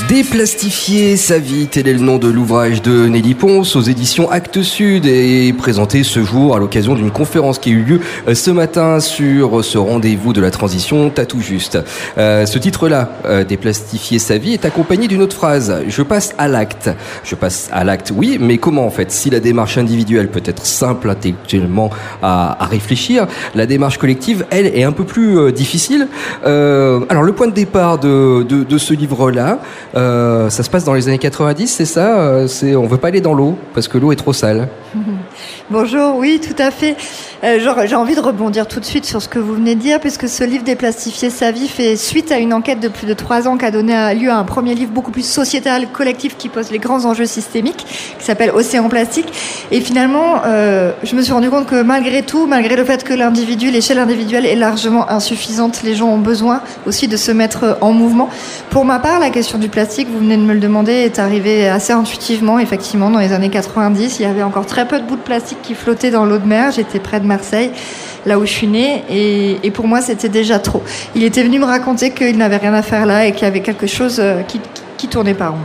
Déplastifier sa vie, tel est le nom de l'ouvrage de Nelly Ponce aux éditions Actes Sud et présenté ce jour à l'occasion d'une conférence qui a eu lieu ce matin sur ce rendez-vous de la transition T'as tout juste. Ce titre-là, Déplastifier sa vie, est accompagné d'une autre phrase. Je passe à l'acte. Je passe à l'acte, oui, mais comment en fait? Si la démarche individuelle peut être simple intellectuellement à réfléchir, la démarche collective, elle, est un peu plus difficile. Alors le point de départ de ce livre-là, ça se passe dans les années 90, c'est ça? On veut pas aller dans l'eau parce que l'eau est trop sale. Bonjour, oui, tout à fait. J'ai envie de rebondir tout de suite sur ce que vous venez de dire, puisque ce livre Déplastifier sa vie fait suite à une enquête de plus de 3 ans qui a donné lieu à un premier livre beaucoup plus sociétal, collectif, qui pose les grands enjeux systémiques, qui s'appelle Océan Plastique. Et finalement, je me suis rendu compte que malgré tout, malgré le fait que l'échelle individuelle est largement insuffisante, les gens ont besoin aussi de se mettre en mouvement. Pour ma part, la question du plastique, vous venez de me le demander, est arrivée assez intuitivement. Effectivement, dans les années 90, il y avait encore très peu de bouts de plastique qui flottaient dans l'eau de mer. J'étais près de Marseille, là où je suis née, et pour moi, c'était déjà trop. Il était venu me raconter qu'il n'avait rien à faire là et qu'il y avait quelque chose qui tournait pas rond.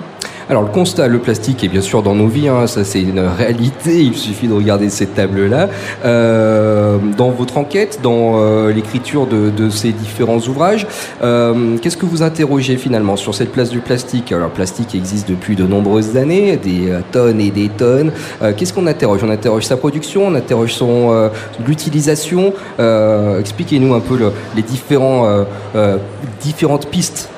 Alors le constat, le plastique est bien sûr dans nos vies, hein, ça c'est une réalité, il suffit de regarder cette table-là. Dans votre enquête, dans l'écriture de ces différents ouvrages, qu'est-ce que vous interrogez finalement sur cette place du plastique? Alors le plastique existe depuis de nombreuses années, des tonnes et des tonnes. Qu'est-ce qu'on interroge? On interroge sa production, on interroge l'utilisation. Expliquez-nous un peu les différentes pistes.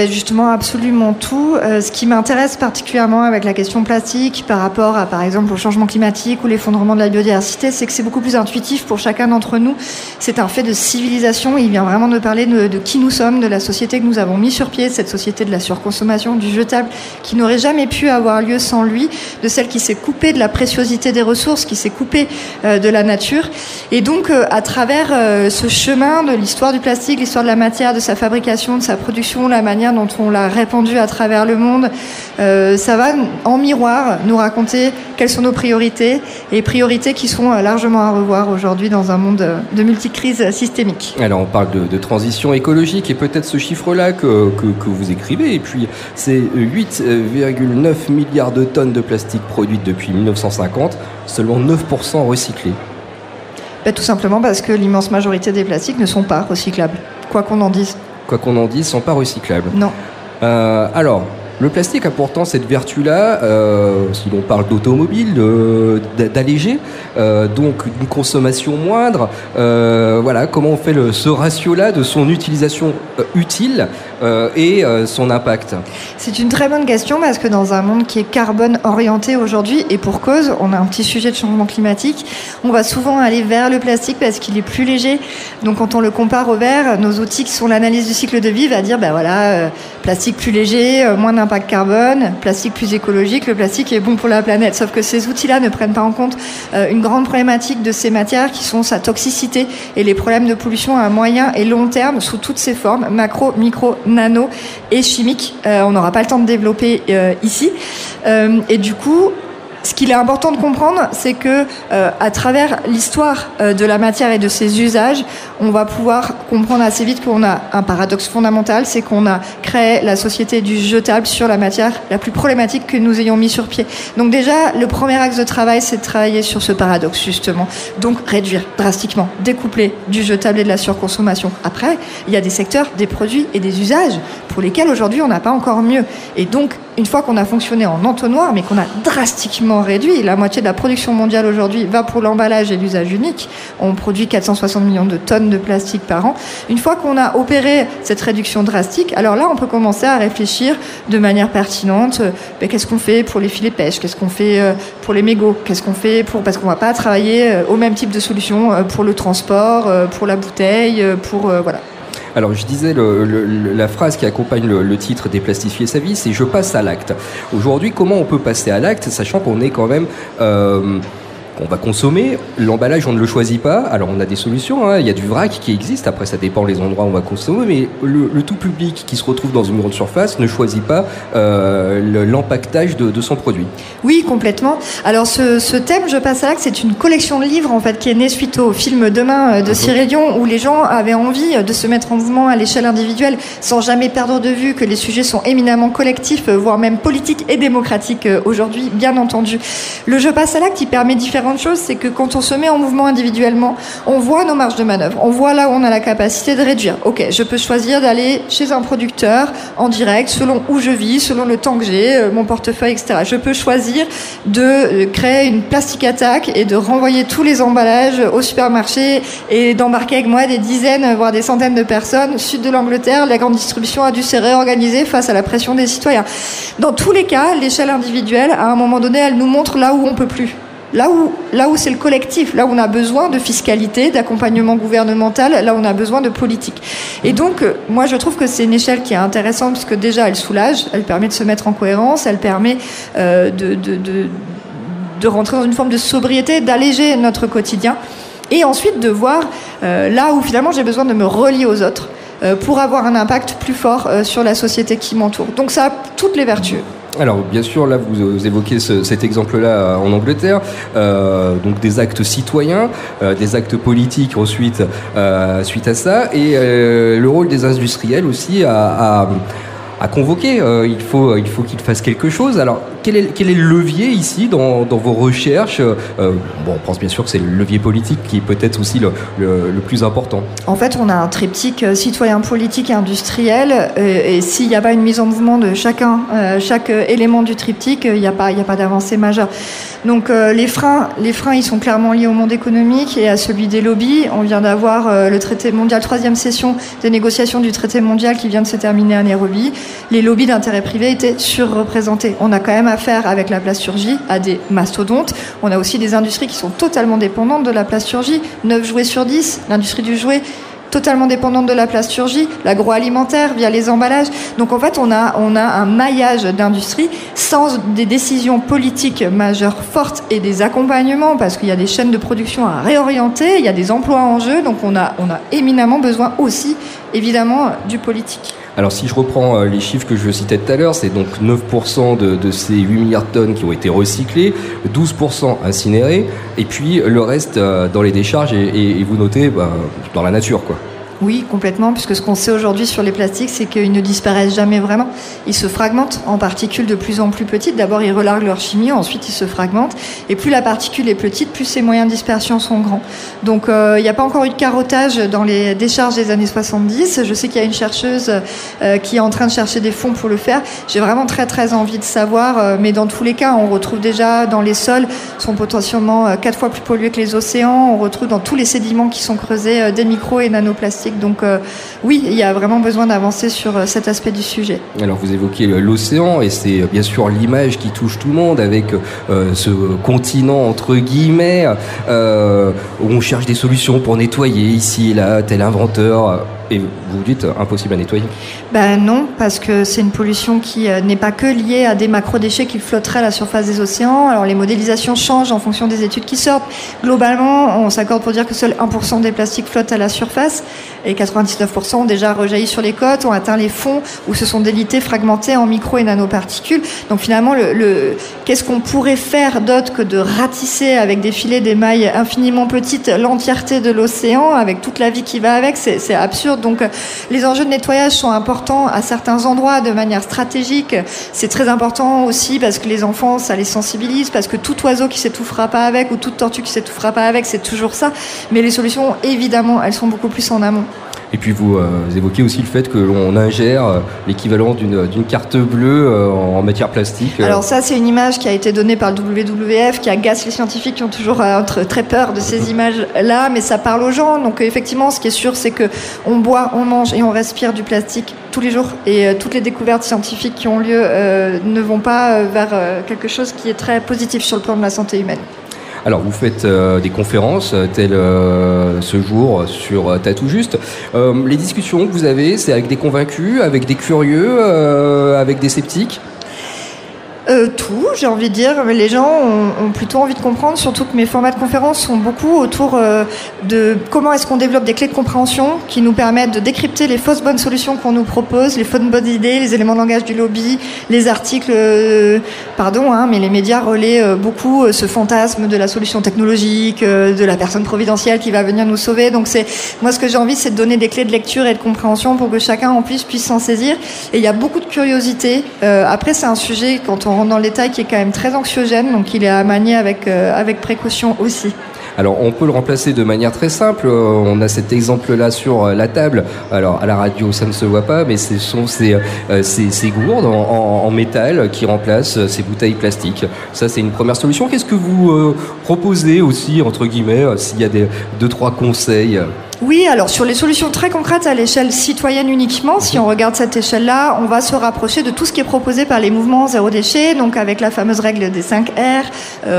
Justement, absolument tout. Ce qui m'intéresse particulièrement avec la question plastique par rapport à, par exemple, au changement climatique ou l'effondrement de la biodiversité, c'est que c'est beaucoup plus intuitif pour chacun d'entre nous. C'est un fait de civilisation. Il vient vraiment de parler de qui nous sommes, de la société que nous avons mis sur pied, cette société de la surconsommation, du jetable, qui n'aurait jamais pu avoir lieu sans lui, de celle qui s'est coupée de la préciosité des ressources, qui s'est coupée de la nature. Et donc, à travers ce chemin de l'histoire du plastique, l'histoire de la matière, de sa fabrication, de sa production, la manière dont on l'a répandu à travers le monde, ça va en miroir nous raconter quelles sont nos priorités, et priorités qui sont largement à revoir aujourd'hui dans un monde de multicrises systémiques. Alors on parle de transition écologique et peut-être ce chiffre-là que vous écrivez, et puis c'est 8,9 milliards de tonnes de plastique produites depuis 1950, seulement 9% recyclés. Tout simplement parce que l'immense majorité des plastiques ne sont pas recyclables, quoi qu'on en dise. Quoi qu'on en dise, sont pas recyclables. Non. Alors, le plastique a pourtant cette vertu-là, si l'on parle d'automobile, d'alléger, donc d'une consommation moindre. Voilà, comment on fait ce ratio-là de son utilisation utile et son impact? C'est une très bonne question, parce que dans un monde qui est carbone orienté aujourd'hui, et pour cause, on a un petit sujet de changement climatique, on va souvent aller vers le plastique parce qu'il est plus léger. Donc quand on le compare au verre, nos outils qui sont l'analyse du cycle de vie va dire, plastique plus léger, moins d'impact carbone, plastique plus écologique, le plastique est bon pour la planète. Sauf que ces outils-là ne prennent pas en compte une grande problématique de ces matières qui sont sa toxicité et les problèmes de pollution à moyen et long terme sous toutes ses formes, macro, micro, nano et chimiques. On n'aura pas le temps de développer ici. Et du coup, ce qu'il est important de comprendre, c'est que à travers l'histoire de la matière et de ses usages, on va pouvoir comprendre assez vite qu'on a un paradoxe fondamental, c'est qu'on a créé la société du jetable sur la matière la plus problématique que nous ayons mis sur pied. Donc déjà, le premier axe de travail, c'est de travailler sur ce paradoxe, justement. Donc réduire drastiquement, découpler du jetable et de la surconsommation. Après, il y a des secteurs, des produits et des usages pour lesquels aujourd'hui on n'a pas encore mieux. Et donc, une fois qu'on a fonctionné en entonnoir, mais qu'on a drastiquement réduit, la moitié de la production mondiale aujourd'hui va pour l'emballage et l'usage unique. On produit 460 millions de tonnes de plastique par an. Une fois qu'on a opéré cette réduction drastique, alors là, on peut commencer à réfléchir de manière pertinente. Qu'est-ce qu'on fait pour les filets de pêche? Qu'est-ce qu'on fait pour les mégots? Qu'est-ce qu'on fait parce qu'on va pas travailler au même type de solution pour le transport, pour la bouteille, voilà. Alors je disais, la phrase qui accompagne le titre Déplastifier sa vie, c'est « Je passe à l'acte ». Aujourd'hui, comment on peut passer à l'acte, sachant qu'on est quand même qu'on va consommer. L'emballage, on ne le choisit pas. Alors, on a des solutions, hein. Il y a du vrac qui existe. Après, ça dépend les endroits où on va consommer. Mais le tout public qui se retrouve dans une grande surface ne choisit pas l'empaquetage de son produit. Oui, complètement. Alors, ce thème, Je passe à l'acte, c'est une collection de livres, en fait, qui est née suite au film Demain de Cyril Dion, où les gens avaient envie de se mettre en mouvement à l'échelle individuelle, sans jamais perdre de vue que les sujets sont éminemment collectifs, voire même politiques et démocratiques aujourd'hui, bien entendu. Le Je passe à l'acte, il permet différentes choses. C'est que quand on se met en mouvement individuellement, on voit nos marges de manœuvre, on voit là où on a la capacité de réduire. Ok, je peux choisir d'aller chez un producteur en direct, selon où je vis, selon le temps que j'ai, mon portefeuille, etc. Je peux choisir de créer une plastic attack et de renvoyer tous les emballages au supermarché et d'embarquer avec moi des dizaines, voire des centaines de personnes. Sud de l'Angleterre, la grande distribution a dû se réorganiser face à la pression des citoyens. Dans tous les cas, l'échelle individuelle, à un moment donné, elle nous montre là où on peut plus. Là où c'est le collectif, là où on a besoin de fiscalité, d'accompagnement gouvernemental, là où on a besoin de politique. Et donc, moi, je trouve que c'est une échelle qui est intéressante parce que déjà, elle soulage, elle permet de se mettre en cohérence, elle permet de rentrer dans une forme de sobriété, d'alléger notre quotidien, et ensuite de voir là où finalement j'ai besoin de me relier aux autres pour avoir un impact plus fort sur la société qui m'entoure. Donc ça a toutes les vertus. Alors bien sûr, là vous évoquez cet exemple-là en Angleterre, donc des actes citoyens, des actes politiques ensuite suite à ça, et le rôle des industriels aussi à convoquer. Il faut qu'ils fassent quelque chose. Alors quel est le levier ici dans vos recherches? On pense bien sûr que c'est le levier politique qui est peut-être aussi le plus important. En fait, on a un triptyque citoyen, politique et industriel, et s'il n'y a pas une mise en mouvement de chaque élément du triptyque, il n'y a pas d'avancée majeure. Donc les freins, ils sont clairement liés au monde économique et à celui des lobbies. On vient d'avoir le traité mondial, 3e session des négociations du traité mondial qui vient de se terminer à Nairobi. Les lobbies d'intérêt privé étaient surreprésentés. On a quand même affaire avec la plasturgie à des mastodontes. On a aussi des industries qui sont totalement dépendantes de la plasturgie. 9 jouets sur 10, l'industrie du jouet totalement dépendante de la plasturgie, l'agroalimentaire via les emballages. Donc en fait, on a un maillage d'industrie sans des décisions politiques majeures fortes et des accompagnements, parce qu'il y a des chaînes de production à réorienter, il y a des emplois en jeu, donc on a éminemment besoin aussi, évidemment, du politique. Alors si je reprends les chiffres que je citais tout à l'heure, c'est donc 9% de ces 8 milliards de tonnes qui ont été recyclées, 12% incinérées, et puis le reste dans les décharges et vous notez dans la nature, quoi. Oui, complètement, puisque ce qu'on sait aujourd'hui sur les plastiques, c'est qu'ils ne disparaissent jamais vraiment. Ils se fragmentent en particules de plus en plus petites. D'abord, ils relarguent leur chimie, ensuite ils se fragmentent. Et plus la particule est petite, plus ses moyens de dispersion sont grands. Donc, il n'y a pas encore eu de carottage dans les décharges des années 70. Je sais qu'il y a une chercheuse qui est en train de chercher des fonds pour le faire. J'ai vraiment très très envie de savoir, mais dans tous les cas, on retrouve déjà dans les sols, sont potentiellement 4 fois plus pollués que les océans. On retrouve dans tous les sédiments qui sont creusés des micros et nanoplastiques. Donc oui, il y a vraiment besoin d'avancer sur cet aspect du sujet. Alors vous évoquez l'océan, et c'est bien sûr l'image qui touche tout le monde avec ce continent entre guillemets où on cherche des solutions pour nettoyer ici et là, tel inventeur. Et vous vous dites impossible à nettoyer? Non, parce que c'est une pollution qui n'est pas que liée à des macrodéchets qui flotteraient à la surface des océans. Alors les modélisations changent en fonction des études qui sortent. Globalement, on s'accorde pour dire que seul 1% des plastiques flottent à la surface et 99% ont déjà rejailli sur les côtes, ont atteint les fonds où se sont délités, fragmentés en micro et nanoparticules. Donc finalement, qu'est-ce qu'on pourrait faire d'autre que de ratisser avec des filets d'émail infiniment petites l'entièreté de l'océan avec toute la vie qui va avec? C'est absurde. Donc les enjeux de nettoyage sont importants à certains endroits de manière stratégique. C'est très important aussi parce que les enfants, ça les sensibilise, parce que tout oiseau qui s'étouffera pas avec ou toute tortue qui s'étouffera pas avec, c'est toujours ça. Mais les solutions, évidemment, elles sont beaucoup plus en amont. Et puis vous évoquez aussi le fait que l'on ingère l'équivalent d'une carte bleue en matière plastique. Alors ça, c'est une image qui a été donnée par le WWF, qui agace les scientifiques qui ont toujours très peur de ces images-là, mais ça parle aux gens. Donc effectivement, ce qui est sûr, c'est que on boit, on mange et on respire du plastique tous les jours. Et toutes les découvertes scientifiques qui ont lieu ne vont pas vers quelque chose qui est très positif sur le plan de la santé humaine. Alors, vous faites des conférences telles ce jour sur Tatou Juste. Les discussions que vous avez, c'est avec des convaincus, avec des curieux, avec des sceptiques? Tout, j'ai envie de dire. Les gens ont plutôt envie de comprendre, surtout que mes formats de conférences sont beaucoup autour de comment est-ce qu'on développe des clés de compréhension qui nous permettent de décrypter les fausses bonnes solutions qu'on nous propose, les fausses bonnes idées, les éléments de langage du lobby, les articles, mais les médias relaient beaucoup ce fantasme de la solution technologique, de la personne providentielle qui va venir nous sauver. Donc moi ce que j'ai envie, c'est de donner des clés de lecture et de compréhension pour que chacun en puisse s'en saisir. Et il y a beaucoup de curiosité. Après, c'est un sujet, quand on rentre dans le détail, qui est quand même très anxiogène, donc il est à manier avec précaution aussi. Alors, on peut le remplacer de manière très simple. On a cet exemple-là sur la table. Alors, à la radio, ça ne se voit pas, mais ce sont ces gourdes en métal qui remplacent ces bouteilles plastiques. Ça, c'est une première solution. Qu'est-ce que vous proposez aussi, entre guillemets, s'il y a 2-3 conseils ? Oui, alors sur les solutions très concrètes à l'échelle citoyenne uniquement, si on regarde cette échelle-là, on va se rapprocher de tout ce qui est proposé par les mouvements zéro déchet, donc avec la fameuse règle des 5 R,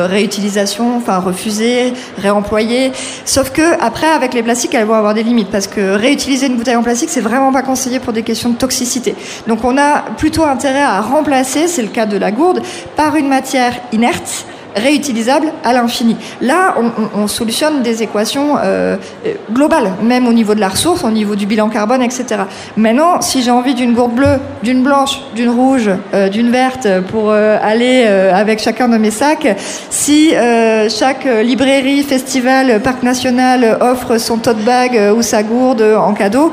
réutilisation, refuser, réemployer. Sauf que après, avec les plastiques, elles vont avoir des limites, parce que réutiliser une bouteille en plastique, c'est vraiment pas conseillé pour des questions de toxicité. Donc on a plutôt intérêt à remplacer, c'est le cas de la gourde, par une matière inerte, réutilisable à l'infini. Là, on solutionne des équations globales, même au niveau de la ressource, au niveau du bilan carbone, etc. Maintenant, si j'ai envie d'une gourde bleue, d'une blanche, d'une rouge, d'une verte, pour aller avec chacun de mes sacs, si chaque librairie, festival, parc national offre son tote bag ou sa gourde en cadeau,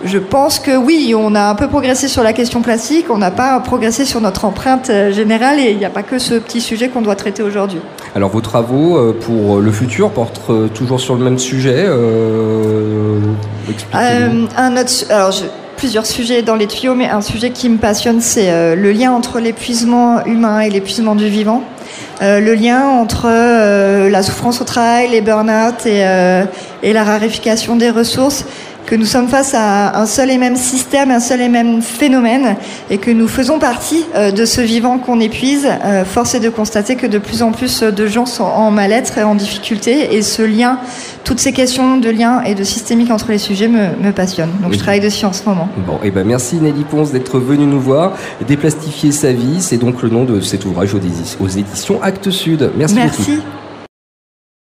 je pense que oui, on a un peu progressé sur la question plastique, on n'a pas progressé sur notre empreinte générale, et il n'y a pas que ce petit sujet qu'on doit traiter aujourd'hui. Alors vos travaux pour le futur portent toujours sur le même sujet, expliquez-nous. Plusieurs sujets dans les tuyaux, mais un sujet qui me passionne, c'est le lien entre l'épuisement humain et l'épuisement du vivant. Le lien entre la souffrance au travail, les burn-out et la raréfication des ressources, que nous sommes face à un seul et même système, un seul et même phénomène, et que nous faisons partie de ce vivant qu'on épuise. Force est de constater que de plus en plus de gens sont en mal-être et en difficulté, et ce lien, toutes ces questions de lien et de systémique entre les sujets me passionnent. Donc je travaille dessus en ce moment. Bon, et merci Nelly Ponce d'être venue nous voir. Déplastifier sa vie, c'est donc le nom de cet ouvrage aux éditions Actes Sud. Merci beaucoup.